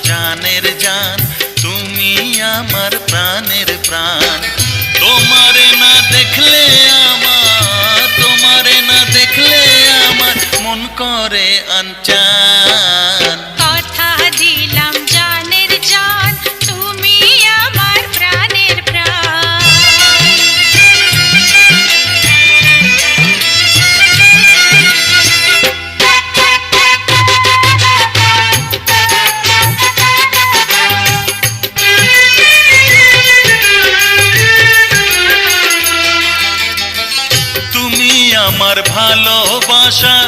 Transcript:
জানের জান, তুমি আমার প্রাণের প্রাণ। তোমারে না দেখলে আমার, তোমারে না দেখলে আমার মন করে আনচান। কথা দিলাম জানের জান, তুমি আমার প্রাণের প্রাণ। তুমি আমার ভালোবাসার